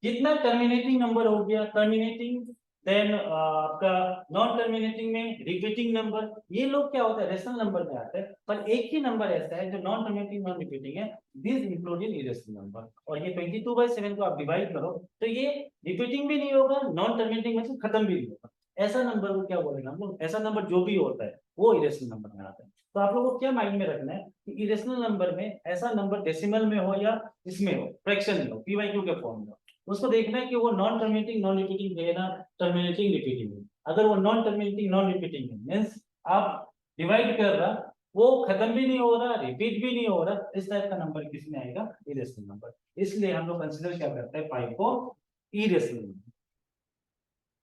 जितना टर्मिनेटिंग नंबर हो गया टर्मिनेटिंग, देन आपका नॉन टर्मिनेटिंग में रिपीटिंग नंबर, ये लोग क्या होता है, रेशनल नंबर में आते हैं, पर एक ही नंबर ऐसा है जो नॉन टर्मिनेटिंग नॉन रिपीटिंग है, दिस इंक्लूडिंग इरेशनल नंबर, और ये 22/7 को आप डिवाइड करो तो ये रिपीटिंग भी नहीं होगा, नॉन टर्मिनेटिंग मतलब खत्म भी नहीं होगा, ऐसा नंबर को क्या बोलेंगे हम लोग, ऐसा नंबर जो भी होता है वो इरेशनल नंबर में आता है। तो आप लोगों को क्या माइंड में रखना है कि इरेशनल नंबर में ऐसा नंबर डेसिमल में हो या इसमें हो, फ्रैक्शन में हो, p/q के फॉर्म में हो, उसको देखना है कि वो नॉन टर्मिनेटिंग नॉन रिपीटिंग है ना टर्मिनेटिंग रिपीटिंग है। अगर वो नॉन टर्मिनेटिंग नॉन रिपीटिंग है मींस आप डिवाइड कर रहा, वो खत्म भी नहीं हो रहा, रिपीट भी नहीं हो रहा, इस टाइप का नंबर किसमें आएगा, इरेशनल नंबर, इसलिए हम लोग कंसीडर क्या करते हैं पाई को इरेशनल नंबर।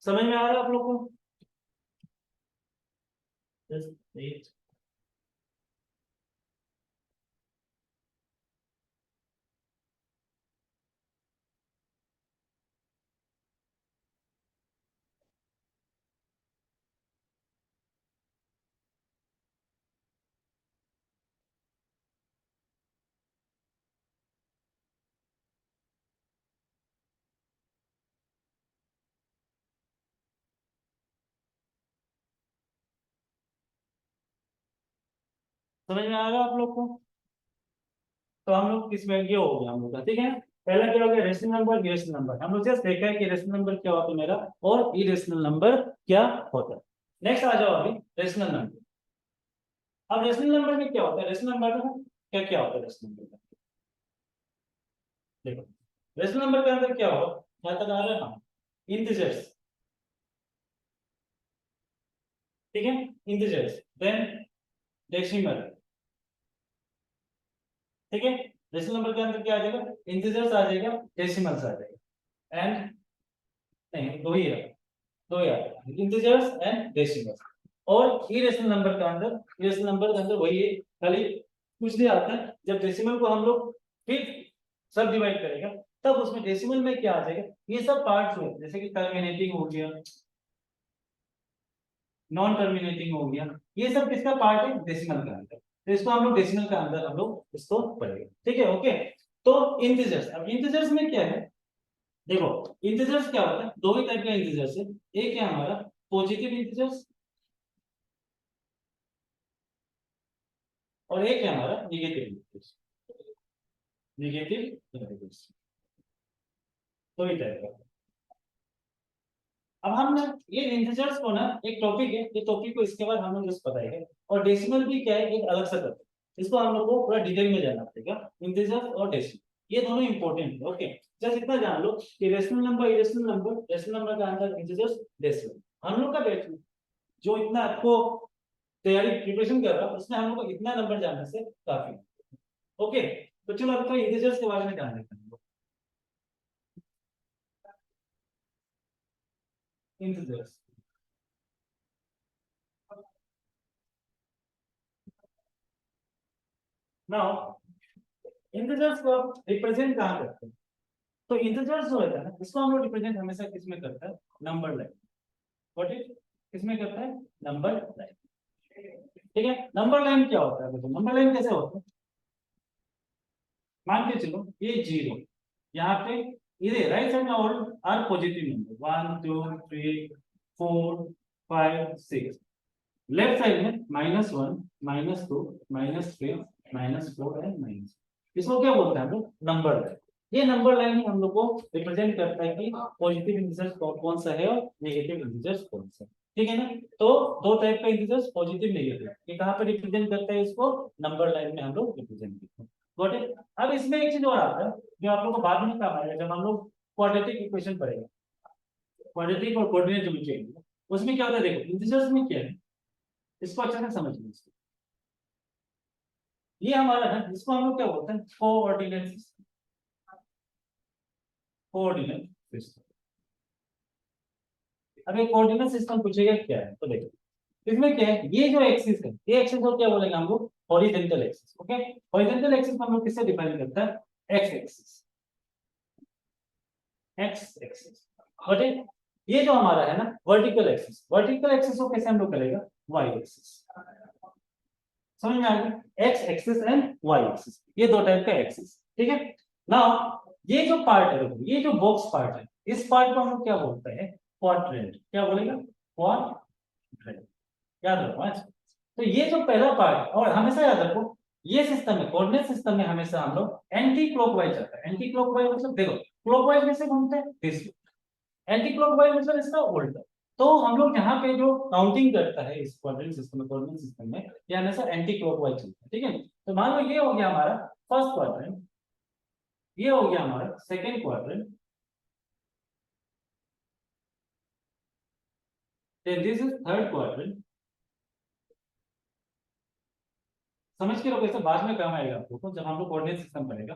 समझ में आ रहा है आप लोग को। Just wait. समझ में आ रहा है आप लोग को। तो हम लोग किस में ये हो गया हम लोग का, ठीक है। पहला क्या हो गया, रेशनल नंबर इरेशनल नंबर, हम लोग जस्ट देखा है कि रेशनल नंबर क्या होता है मेरा और इरेशनल नंबर क्या होता है। नेक्स्ट आ जाओ अभी रेशनल नंबर। अब रेशनल नंबर में क्या होता है, रेशनल नंबर में क्या क्या होता है, रेशनल नंबर में देखो, रेशनल नंबर के अंदर क्या होगा, क्या तक आ रहा है हम, इंटीजर्स, ठीक है, इंटीजर्स, देन डेसिमल, ठीक है। रेशनल नंबर के अंदर क्या आ जाएगा, इंटीजर्स आ जाएगा, डेसिमल्स आ जाएगा, एंड नहीं दो ही है, दो यार, इंटीजर्स एंड डेसिमल्स। और इरेशनल नंबर का अंदर, इरेशनल नंबर के अंदर वही है, खाली कुछ नहीं आता है, जब डेसिमल को हम लोग फिर सब डिवाइड करेगा तब उसमें डेसिमल में क्या आ जाएगा, ये सब पार्ट्स हुए, जैसे कि टर्मिनेटिंग हो गया, नॉन टर्मिनेटिंग हो गया, ये सब किसका पार्ट है, डेसिमल का अंदर, तो इसको हम लोग डेसिमल का अंदर हम लोग इसको पढ़ेंगे, ठीक है, ओके। तो इंटीजर्स, अब इंटीजर्स में क्या है, देखो इंटीजर्स क्या होता है, दो ही टाइप का इंटीजर्स है, एक है हमारा पॉजिटिव इंटीजर्स और एक है हमारा निगेटिव इंटीजर्स, निगेटिव इंटीजर्स, दो ही टाइप का। अब हम ना ये इंटीजर्स को ना एक टॉपिक है, ये टॉपिक को इसके बाद हम लोग जस्ट बताएंगे, और डेसिमल भी क्या है एक अलग सा टॉपिक, इसको हम लोग को पूरा डिटेल में जानना पड़ेगा, इंटीजर्स और डेसिमल ये दोनों इंपॉर्टेंट है, ओके। जस्ट इतना जान लो कि rational number irrational number, rational number का आंसर इंटीजर्स डेसिमल, हम लोग का बैच में जो इतना आपको तैयारी प्रिपरेशन कर रहा है उसमें हम लोग को इतना नंबर जानने से काफी है। ओके, तो चलो अब तो इंटीजर्स के बारे में ध्यान देते हैं। इंटीजर्स, नाउ इंटीजर्स को रिप्रेजेंट कहाँ करते हैं? तो इंटीजर्स जो होता है ना, इसको हम लोग रिप्रेजेंट हमेशा किसमें करता है? Number line. व्हाट इज, किसमें करता है? Number line. ठीक है, नंबर लाइन क्या होता है? देखो नंबर लाइन कैसे होता है, मान के चलो ये जीरो, यहाँ पे इधर राइट साइड में और are positive number 1 2 3 4 5 6, left side में -1 -2 -3 -4 एंड माइनस, इसको क्या बोलते हैं हम लोग? Number line. ये नंबर लाइन ही हम लोग को रिप्रेजेंट करता है कि पॉजिटिव इंटीजर्स कौन सा है और नेगेटिव इंटीजर्स कौन सा है। ठीक है ना, तो दो टाइप का इंटीजर्स पॉजिटिव नेगेटिव, ये कहाँ पे रिप्रेजेंट करता है? इसको नंबर लाइन में हम लोग रिप्रेजेंट करते हैं। Got it. अब इसमें एक चीज और आता है जो आप लोग को बाद में काम आएगा जब हम लोग क्वाड्रेटिक इक्वेशन पढ़ेंगे, क्वाड्रेटिक और कोऑर्डिनेट ज्योमेट्री, उसमें क्या होता है? देखो इंटीजर्स में क्या है, इसको अच्छे से समझ लीजिए। ये हमारा है, इसको हम लोग क्या बोलते हैं? Coordinate system. Coordinate system. अब ये कोऑर्डिनेट सिस्टम पूछेगा क्या है, तो देखो इसमें क्या है, ये जो एक्सिस है, ये एक्सिस को क्या बोलेंगे हम लोग? Horizontal axis. Okay, horizontal axis को हम लोग किससे डिफाइन करता है? X axis. X axis. Okay, ये जो हमारा है ना वर्टिकल एक्सिस, वर्टिकल एक्सिस को कैसे हम लोग करेगा? Y axis. समझ में आ गया? X axis and Y axis, ये दो टाइप का एक्सिस। ठीक है, नाउ ये जो पार्ट है, देखो ये जो बॉक्स पार्ट है, इस पार्ट को हम लोग क्या बोलते हैं? क्वाड्रेंट। क्या बोलेगा? क्वाड्रेंट। याद रखो आज। तो ये जो पहला पार्ट, और हमेशा याद रखो ये सिस्टम है, कोऑर्डिनेट सिस्टम में हमेशा हम लोग एंटी क्लॉकवाइज जाता है। एंटी क्लॉकवाइज मतलब देखो क्लॉकवाइज कैसे घूमते हैं, दिस, एंटी क्लॉकवाइज मतलब इसका उल्टा। तो हम लोग यहाँ पे जो काउंटिंग करता है इस क्वाड्रेंट सिस्टम में, कोऑर्डिनेट सिस्टम में, ये हमेशा एंटी क्लॉकवाइज चलता है। ठीक है, तो मान लो ये हो गया हमारा फर्स्ट क्वाड्रेंट, ये हो गया हमारा second quadrant, then this is third quadrant. समझ के रखो, ऐसे बाद में काम आएगा आपको तो जब हम लोग कोऑर्डिनेट सिस्टम पढ़ेगा।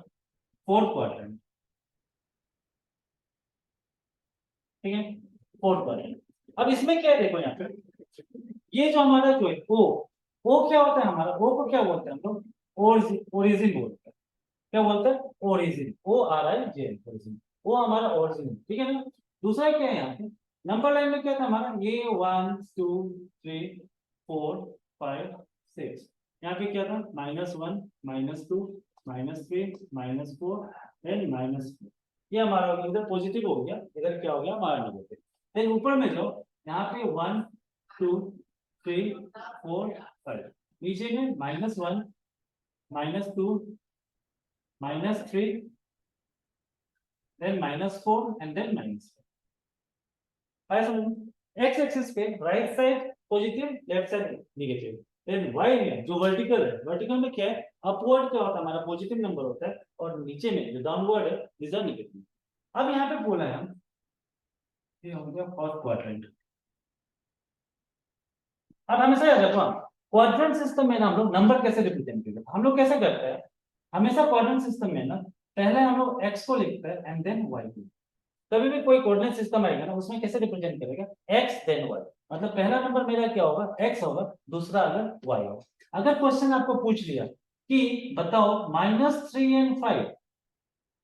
Fourth quadrant. ठीक है, फोर्थ क्वाड्रेंट। अब इसमें क्या है देखो यहाँ पे, ये जो हमारा जो है ओ क्या होता है हमारा? ओ को क्या बोलते हैं हम लोग? ओरिजिन बोलते हैं। क्या बोलते हैं? ओरिजिन। ORIGN, origin. वो हमारा ओरिजिन। ठीक है ना। दूसरा क्या है यहाँ पे? नंबर लाइन में क्या था हमारा? ये 1 2 3 4 5 6, यहाँ पे क्या था? -1 -2 -3 -4 एंड -4। ये हमारा हो गया, इधर पॉजिटिव हो गया, इधर क्या हो गया? हमारा नेगेटिव। देन ऊपर में जाओ, यहाँ पे 1 2 3 4 5, नीचे में -1 -2 -3 then -4 and then -4। आया समझ में? एक्स एक्सिस पे right side positive, left side negative. Then Y में जो वर्टिकल है, वर्टिकल में क्या है? अपवर्ड क्या होता है हमारा? पॉजिटिव नंबर होता है, और नीचे में जो डाउनवर्ड है दिस आर नेगेटिव। अब यहाँ पे बोला है हम, ये हो गया फर्स्ट क्वाड्रेंट। अब हमेशा याद रखो, क्वाड्रेंट सिस्टम में ना हम लोग नंबर कैसे रिप्रेजेंट करते हैं? हम लोग कैसे करते हैं हमेशा क्वाड्रेंट सिस्टम में ना, पहले हम लोग एक्स को लिखते हैं एंड देन वाई को। कभी भी कोई कोऑर्डिनेट सिस्टम आएगा ना, उसमें कैसे रिप्रेजेंट करेगा? X then Y. मतलब पहला नंबर मेरा क्या होगा? एक्स होगा, दूसरा अगर वाई होगा। अगर क्वेश्चन आपको पूछ लिया कि बताओ -3 एंड 5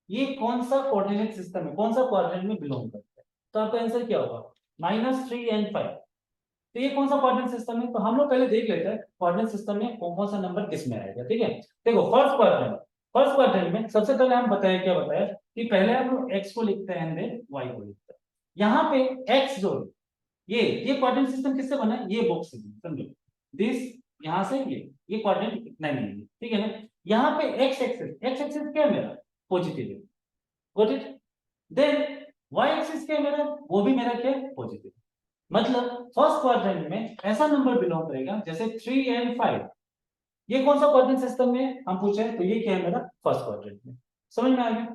ये कौन सा कोऑर्डिनेट सिस्टम है, कौन सा क्वाड्रेंट में बिलोंग करता है, तो आपका आंसर क्या होगा? -3 एंड 5। तो ये कौन सा कोऑर्डिनेट सिस्टम है? तो हम लोग पहले देख लेते हैं कोऑर्डिनेट सिस्टम में कौन कौन सा नंबर किस में आएगा। ठीक है, देखो फर्स्ट क्वाड्रेंट में सबसे पहले हम बताया, क्या बताया कि पहले हम लोग एक्स को लिखते हैं एंड देन वाई को लिखते हैं। यहाँ पे एक्स जो है, ये क्वाड्रेंट सिस्टम किससे बना है? ये बॉक्स से, समझो दिस, यहाँ से ये क्वाड्रेंट इतना नहीं है। ठीक है ना, यहाँ पे एक्स एक्सिस क्या है मेरा? पॉजिटिव है। Got it. Then Y axis क्या है मेरा? वो भी मेरा क्या है? पॉजिटिव। मतलब फर्स्ट क्वाड्रेंट में ऐसा नंबर बिलोंग करेगा जैसे 3 एंड 5, ये कौन सा क्वाड्रेंट सिस्टम में हम पूछे, तो ये क्या है मेरा? फर्स्ट क्वाड्रेंट में। समझ में आ गया?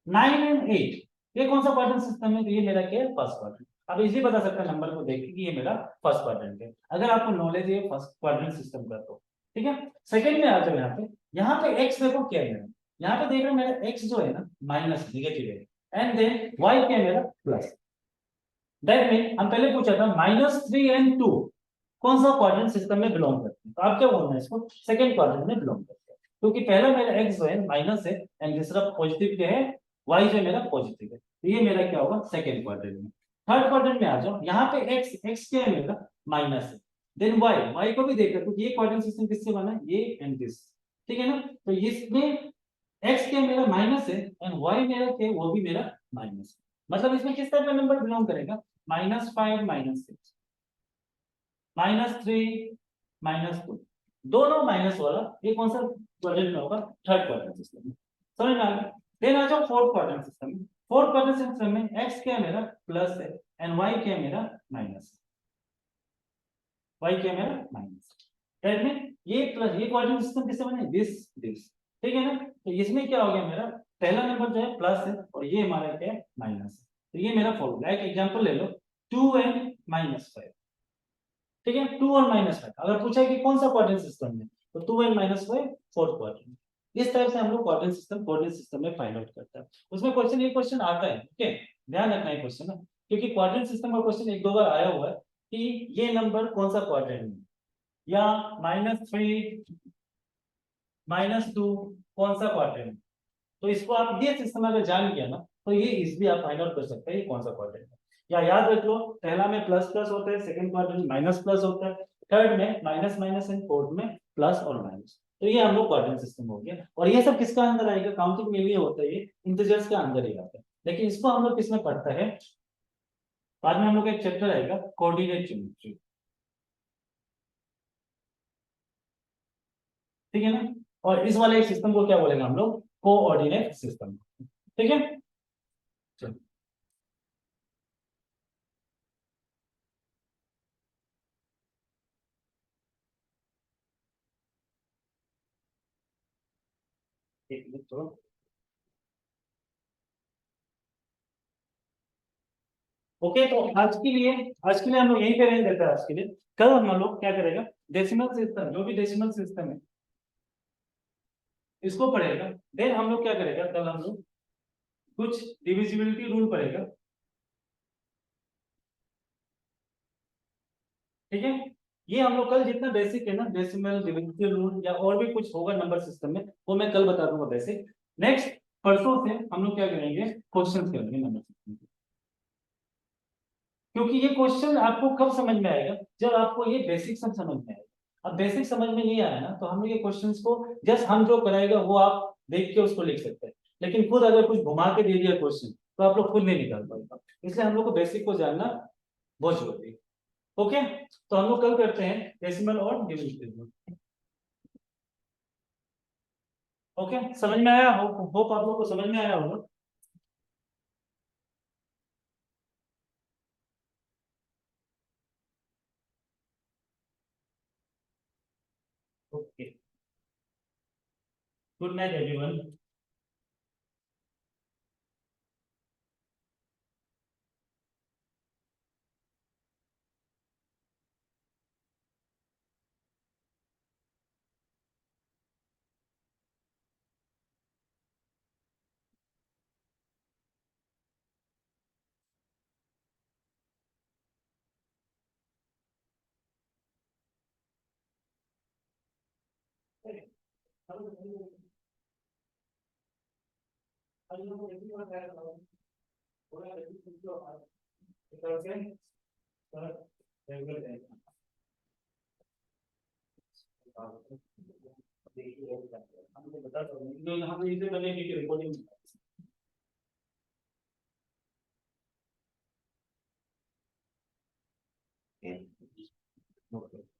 9 एंड 8 ये कौन सा क्वाड्रेंट सिस्टम है, तो ये मेरा क्या है? First quadrant. अब इजी बता सकता है नंबर को देख के कि ये मेरा फर्स्ट क्वाड्रेंट है, अगर आपको नॉलेज है फर्स्ट क्वाड्रेंट सिस्टम का तो। ठीक है, सेकंड में आ जाओ यहाँ पे, यहाँ पे x देखो क्या है, यहाँ पे देख रहे हो मेरा x जो है ना माइनस निगेटिव है, एंड देन y क्या है मेरा प्लस। दैट मीन हम पहले पूछा था -3 and 2 कौन सा क्वाड्रेंट सिस्टम में बिलोंग करते हैं, तो आप क्या बोलना है इसको, सेकंड क्वाड्रेंट में बिलोंग करते हैं, क्योंकि पहला मेरा x जो है माइनस है एंड दूसरा पॉजिटिव क्या है, y जो है मेरा पॉजिटिव है, तो ये मेरा क्या होगा सेकंड क्वाड्रेंट में। थर्ड क्वाड्रेंट में आ जाओ, यहाँ पे x क्या है मेरा माइनस है, देन y को भी देखा, क्योंकि ये क्वाड्रेंट सिस्टम किससे बना है, ये एंड दिस, ठीक है ना, तो इसमें x क्या मेरा माइनस है एंड y मेरा क्या है, वो भी मेरा माइनस है, मतलब इसमें किस टाइप का नंबर बिलोंग करेगा, -5 -6 -3 -2, दोनों माइनस वाला, ये कौन सा क्वाड्रेंट में होगा, थर्ड क्वाड्रेंट सिस्टम में, समझ में आ गया। देन आ जाओ फोर्थ क्वाड्रेंट सिस्टम में, फोर्थ क्वाड्रेंट सिस्टम में x क्या है मेरा प्लस है एंड y क्या है मेरा माइनस है, y क्या है मेरा माइनस, दैट मीन ये प्लस ये क्वाड्रेंट सिस्टम किससे बने, दिस, ठीक है ना, तो इसमें क्या हो गया मेरा, पहला नंबर जो है प्लस है और ये हमारा क्या है माइनस है, तो ये मेरा फॉर्मूला, एक एग्जांपल ले लो 2n-5, ठीक है, 2 और -5, अगर पूछा कि कौन सा क्वाड्रेंट सिस्टम है, तो 2n-5 फोर्थ क्वाड्रेंट, इस टाइप से हम लोग क्वाड्रेंट सिस्टम में फाइंड आउट करते हैं, उसमें क्वेश्चन, ये क्वेश्चन आता है, ओके, ध्यान रखना है क्वेश्चन ना, क्योंकि क्वाड्रेंट सिस्टम का क्वेश्चन एक दो बार आया हुआ है कि ये नंबर कौन सा क्वाड्रेंट में, या -3 -2 कौन सा क्वाड्रेंट, तो इसको आप ये सिस्टम अगर जान गया ना, तो ये इजीली आप फाइंड आउट कर सकते हैं ये कौन सा क्वाड्रेंट है, या याद रख लो, पहला में प्लस प्लस होता है, सेकंड क्वाड्रेंट में माइनस प्लस होता है, थर्ड में माइनस माइनस एंड फोर्थ में प्लस और माइनस, तो ये हम लोग क्वाड्रेंट सिस्टम हो गया, और ये सब किसका अंदर आएगा, काउंटिंग में लिए होता है, ये इंटीजर्स के अंदर ही आता है, लेकिन इसको हम लोग किसमें पढ़ता है, बाद में हम लोग एक चैप्टर आएगा कोऑर्डिनेट ज्योमेट्री, ठीक है ना, और इस वाले सिस्टम को क्या बोलेंगे हम लोग, कोऑर्डिनेट सिस्टम, ठीक है, चलो एक मिनट तो, ओके, तो आज के लिए हम लोग यहीं पे रहेंगे देते हैं आज के लिए, कल हम लोग क्या करेगा, डेसिमल सिस्टम, जो भी डेसिमल सिस्टम है इसको पढ़ेगा, देन हम लोग क्या करेगा, कल हम लोग कुछ डिविजिबिलिटी रूल पढ़ेगा, ठीक है, ये हम लोग कल जितना बेसिक है ना, डेसिमल डिविजिबिलिटी रूल या और भी कुछ होगा नंबर सिस्टम में, वो मैं कल बता दूंगा बेसिक, नेक्स्ट परसों से हम लोग क्या करेंगे, क्वेश्चंस करेंगे नंबर सिस्टम, क्योंकि ये क्वेश्चन आपको कब समझ में आएगा, जब आपको ये बेसिक सब समझ में आएगा, अब बेसिक समझ में नहीं आया ना, तो हम ये क्वेश्चंस को जस्ट हम जो कराएगा वो आप देख के उसको लिख सकते हैं, लेकिन खुद अगर कुछ घुमा के दे दिया क्वेश्चन तो आप लोग खुद नहीं निकाल पाएगा, इसलिए हम लोग को बेसिक को जानना बहुत जरूरी है, ओके, तो हम लोग कल करते हैं डेसिमल और डिविजिबल, ओके, समझ में आया, होप आप लोग को समझ में आया होगा, ओके, गुड नाइट एवरीवन। बता दो हम इसे बनेगी कि रिकॉर्डिंग, ओके।